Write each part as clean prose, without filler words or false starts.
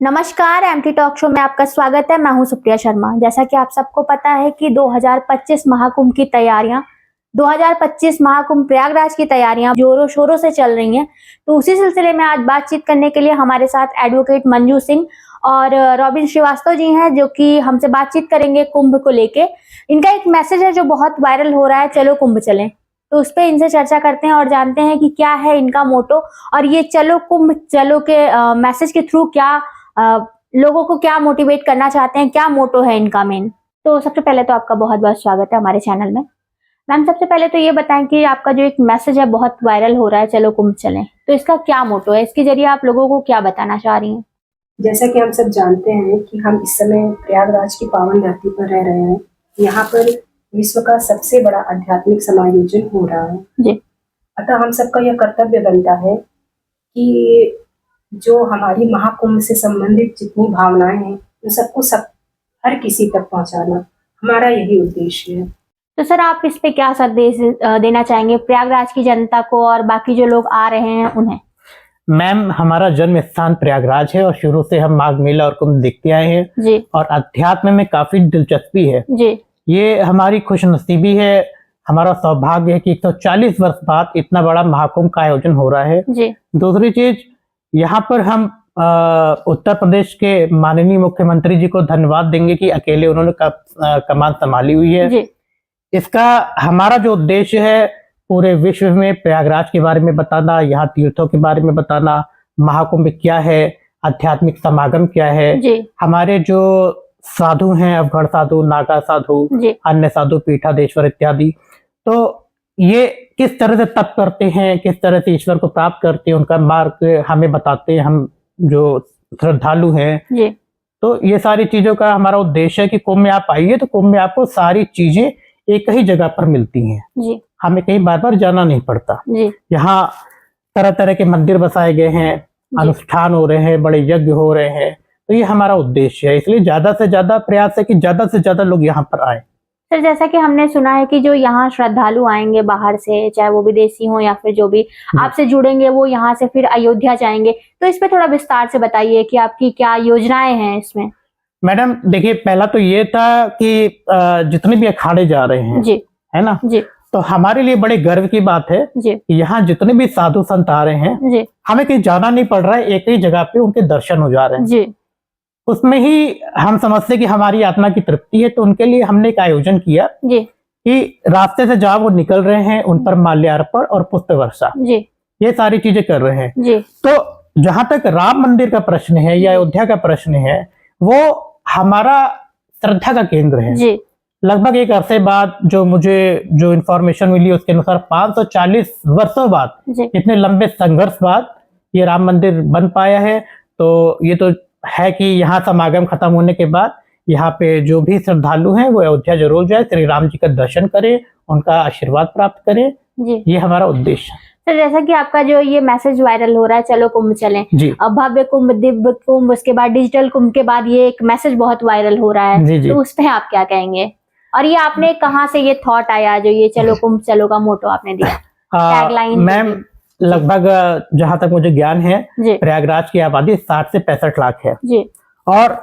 नमस्कार, MT talk show में आपका स्वागत है। मैं हूं सुप्रिया शर्मा। जैसा कि आप सबको पता है कि 2025 महाकुंभ की तैयारियां 2025 महाकुंभ प्रयागराज की तैयारियां जोरों शोरों से चल रही हैं। तो उसी सिलसिले में आज बातचीत करने के लिए हमारे साथ एडवोकेट मंजू सिंह और रॉबिन श्रीवास्तव जी हैं, जो कि हमसे बातचीत करेंगे कुंभ को लेके। इनका एक मैसेज है जो बहुत वायरल हो रहा है, चलो कुंभ चलें। तो उस पर इनसे चर्चा करते हैं और जानते हैं कि क्या है इनका मोटो और ये चलो कुंभ चलो के मैसेज के थ्रू क्या लोगों को क्या मोटिवेट करना चाहते हैं, क्या मोटो है इनका मेन। तो सबसे पहले तो आपका बहुत बहुत स्वागत है हमारे चैनल में। मैम, सबसे पहले तो ये बताएं कि आपका जो एक मैसेज है बहुत वायरल हो रहा है, चलो कुंभ चलें, तो इसका क्या मोटो है, इसके जरिए आप लोगों को क्या बताना चाह रही हैं? जैसा कि हम सब जानते हैं कि हम इस समय प्रयागराज की पावन धरती पर रह रहे हैं। यहाँ पर विश्व का सबसे बड़ा आध्यात्मिक समायोजन हो रहा है जी। अतः हम सबका यह कर्तव्य बनता है कि जो हमारी महाकुंभ से संबंधित जितनी भावनाएं हैं उन सबको हर किसी तक पहुंचाना हमारा यही उद्देश्य है। तो सर, आप इस पे क्या संदेश देना चाहेंगे प्रयागराज की जनता को और बाकी जो लोग आ रहे हैं उन्हें? मैम, हमारा जन्म स्थान प्रयागराज है और शुरू से हम माघ मेला और कुंभ देखते आए हैं जी। और अध्यात्म में काफी दिलचस्पी है जी। ये हमारी खुशनसीबी है, हमारा सौभाग्य है कि 140 वर्ष बाद इतना बड़ा महाकुंभ का आयोजन हो रहा है। जी। दूसरी चीज, यहाँ पर हम उत्तर प्रदेश के माननीय मुख्यमंत्री जी को धन्यवाद देंगे कि अकेले उन्होंने कमान संभाली हुई है। जी। इसका हमारा जो उद्देश्य है पूरे विश्व में प्रयागराज के बारे में बताना, यहाँ तीर्थों के बारे में बताना, महाकुंभ क्या है, आध्यात्मिक समागम क्या है, जी। हमारे जो साधु हैं, अवघड़ साधु, नागा साधु, अन्य साधु, पीठाधीश्वर इत्यादि, तो ये किस तरह से तप करते हैं, किस तरह से ईश्वर को प्राप्त करते हैं, उनका मार्ग हमें बताते हैं हम जो श्रद्धालु हैं। जी। तो ये सारी चीजों का हमारा उद्देश्य है कि कुंभ में आप आइए तो कुंभ में आपको सारी चीजें एक ही जगह पर मिलती हैं। जी। हमें कहीं बार बार जाना नहीं पड़ता। जी। यहाँ तरह तरह के मंदिर बसाए गए हैं, अनुष्ठान हो रहे हैं, बड़े यज्ञ हो रहे हैं, तो ये हमारा उद्देश्य है। इसलिए ज्यादा से ज्यादा प्रयास है कि ज्यादा से ज्यादा लोग यहाँ पर आए। सर, जैसा कि हमने सुना है कि जो यहाँ श्रद्धालु आएंगे बाहर से, चाहे वो विदेशी हो या फिर जो भी आपसे जुड़ेंगे, वो यहाँ से फिर अयोध्या जाएंगे, तो इस पे थोड़ा विस्तार से बताइए कि आपकी क्या योजनाएं हैं इसमें। मैडम देखिए, पहला तो ये था कि जितने भी अखाड़े जा रहे हैं, जी, है ना जी, तो हमारे लिए बड़े गर्व की बात है कि यहाँ जितने भी साधु संत आ रहे हैं, जी, हमें कहीं जाना नहीं पड़ रहा है, एक ही जगह पे उनके दर्शन हो जा रहे हैं। जी। उसमें ही हम समझते कि हमारी आत्मा की तृप्ति है, तो उनके लिए हमने एक आयोजन किया जी, कि रास्ते से जहाँ वो निकल रहे हैं उन पर माल्यार्पण और पुष्प वर्षा, जी, ये सारी चीजें कर रहे हैं। जी। तो जहां तक राम मंदिर का प्रश्न है या अयोध्या का प्रश्न है, वो हमारा श्रद्धा का केंद्र है। जी। लगभग एक अरसे बाद जो इंफॉर्मेशन मिली उसके अनुसार 540 वर्षों बाद, इतने लंबे संघर्ष बाद ये राम मंदिर बन पाया है। तो ये तो है कि यहाँ समागम खत्म होने के बाद यहाँ पे जो भी श्रद्धालु हैं वो अयोध्या जरूर जाए, श्री राम जी का दर्शन करें, उनका आशीर्वाद प्राप्त करें। जी। ये हमारा उद्देश्य है। तो जैसा कि आपका जो ये मैसेज वायरल हो रहा है, चलो कुंभ चलें, अब भव्य कुंभ, दिव्य कुंभ, उसके बाद डिजिटल कुंभ के बाद ये एक मैसेज बहुत वायरल हो रहा है, तो उस पर आप क्या कहेंगे? और ये आपने कहाँ से ये थॉट आया जो ये चलो कुंभ चलो का मोटो आपने दिया, टैगलाइन? मैम, लगभग जहां तक मुझे ज्ञान है, प्रयागराज की आबादी 60 से 65 लाख है। जी। और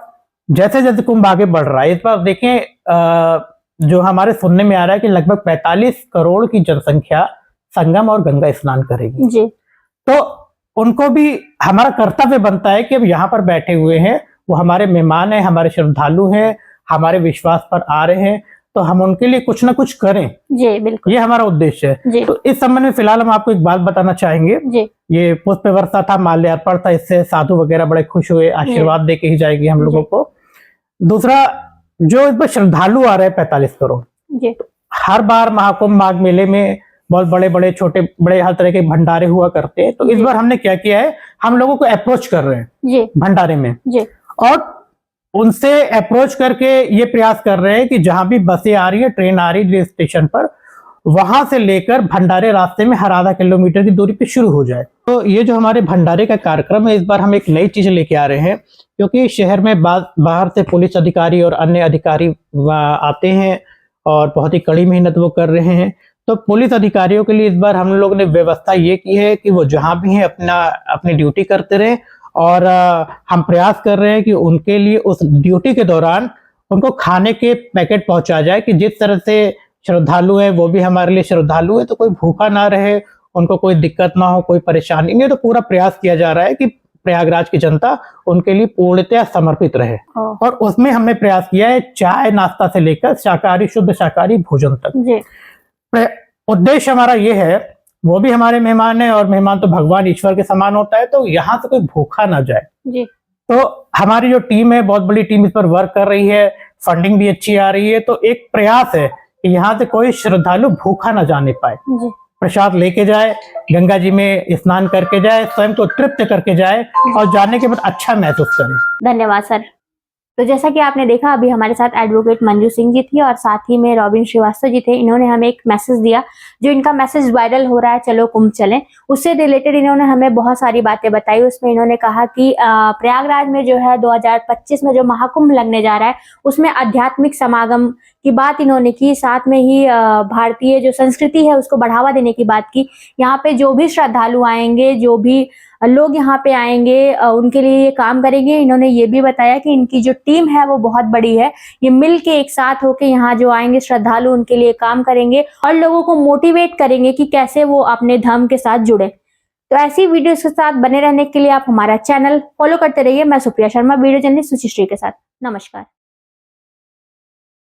जैसे जैसे कुंभ आगे बढ़ रहा है, इस बार देखें जो हमारे सुनने में आ रहा है कि लगभग 45 करोड़ की जनसंख्या संगम और गंगा स्नान करेगी। जी। तो उनको भी हमारा कर्तव्य बनता है कि अब यहाँ पर बैठे हुए हैं, वो हमारे मेहमान हैं, हमारे श्रद्धालु हैं, हमारे विश्वास पर आ रहे हैं, तो हम उनके लिए कुछ ना कुछ करें। जी, बिल्कुल, ये हमारा उद्देश्य है। तो इस संबंध में फिलहाल हम आपको एक बात बताना चाहेंगे। जी। ये पुष्प वर्षा था, माल्यार्पण था, इससे साधु वगैरह बड़े खुश हुए, आशीर्वाद दे के ही जाएगी हम लोगों को। दूसरा, जो इस पर श्रद्धालु आ रहे हैं 45 करोड़, जी, हर बार महाकुंभ माघ मेले में बहुत बड़े बड़े छोटे बड़े हर तरह के भंडारे हुआ करते हैं। तो इस बार हमने क्या किया है, हम लोगों को अप्रोच कर रहे हैं भंडारे में, और उनसे अप्रोच करके ये प्रयास कर रहे हैं कि जहां भी बसें आ रही है, ट्रेन आ रही है स्टेशन पर, वहां से लेकर भंडारे रास्ते में हर आधा किलोमीटर की दूरी पे शुरू हो जाए। तो ये जो हमारे भंडारे का कार्यक्रम है, इस बार हम एक नई चीज लेके आ रहे हैं, क्योंकि शहर में बाहर से पुलिस अधिकारी और अन्य अधिकारी आते हैं और बहुत ही कड़ी मेहनत वो कर रहे हैं। तो पुलिस अधिकारियों के लिए इस बार हम लोग ने व्यवस्था ये की है कि वो जहां भी हैं अपनी ड्यूटी करते रहे और हम प्रयास कर रहे हैं कि उनके लिए उस ड्यूटी के दौरान उनको खाने के पैकेट पहुंचा जाए, कि जिस तरह से श्रद्धालु है वो भी हमारे लिए श्रद्धालु है, तो कोई भूखा ना रहे, उनको कोई दिक्कत ना हो, कोई परेशानी नहीं। तो पूरा प्रयास किया जा रहा है कि प्रयागराज की जनता उनके लिए पूर्णतः समर्पित रहे। और उसमें हमने प्रयास किया है चाय नाश्ता से लेकर शाकाहारी, शुद्ध शाकाहारी भोजन तक। उद्देश्य हमारा ये है, वो भी हमारे मेहमान है और मेहमान तो भगवान ईश्वर के समान होता है, तो यहाँ से कोई भूखा ना जाए जी। तो हमारी जो टीम है, बहुत बड़ी टीम इस पर वर्क कर रही है, फंडिंग भी अच्छी आ रही है। तो एक प्रयास है कि यहाँ से कोई श्रद्धालु भूखा ना जाने पाए, प्रसाद लेके जाए, गंगा जी में स्नान करके जाए, स्वयं को तृप्त करके जाए और जाने के बाद अच्छा महसूस करे। धन्यवाद सर। तो जैसा कि आपने देखा, अभी हमारे साथ एडवोकेट मंजू सिंह जी थी और साथ ही में रॉबिन श्रीवास्तव जी थे। इन्होंने हमें एक मैसेज दिया, जो इनका मैसेज वायरल हो रहा है, चलो कुंभ चलें, उससे रिलेटेड इन्होंने हमें बहुत सारी बातें बताई। उसमें इन्होंने कहा कि प्रयागराज में जो है 2025 में जो महाकुंभ लगने जा रहा है, उसमें आध्यात्मिक समागम की बात इन्होंने की, साथ में ही भारतीय जो संस्कृति है उसको बढ़ावा देने की बात की। यहाँ पे जो भी श्रद्धालु आएंगे, जो भी लोग यहाँ पे आएंगे, उनके लिए ये काम करेंगे। इन्होंने ये भी बताया कि इनकी जो टीम है वो बहुत बड़ी है, ये मिल के एक साथ होके यहाँ जो आएंगे श्रद्धालु उनके लिए काम करेंगे और लोगों को मोटिवेट करेंगे कि कैसे वो अपने धर्म के साथ जुड़े। तो ऐसी वीडियोस के साथ बने रहने के लिए आप हमारा चैनल फॉलो करते रहिए। मैं सुप्रिया शर्मा, वीडियो जर्नलिस्ट सुचिश्री के साथ। नमस्कार।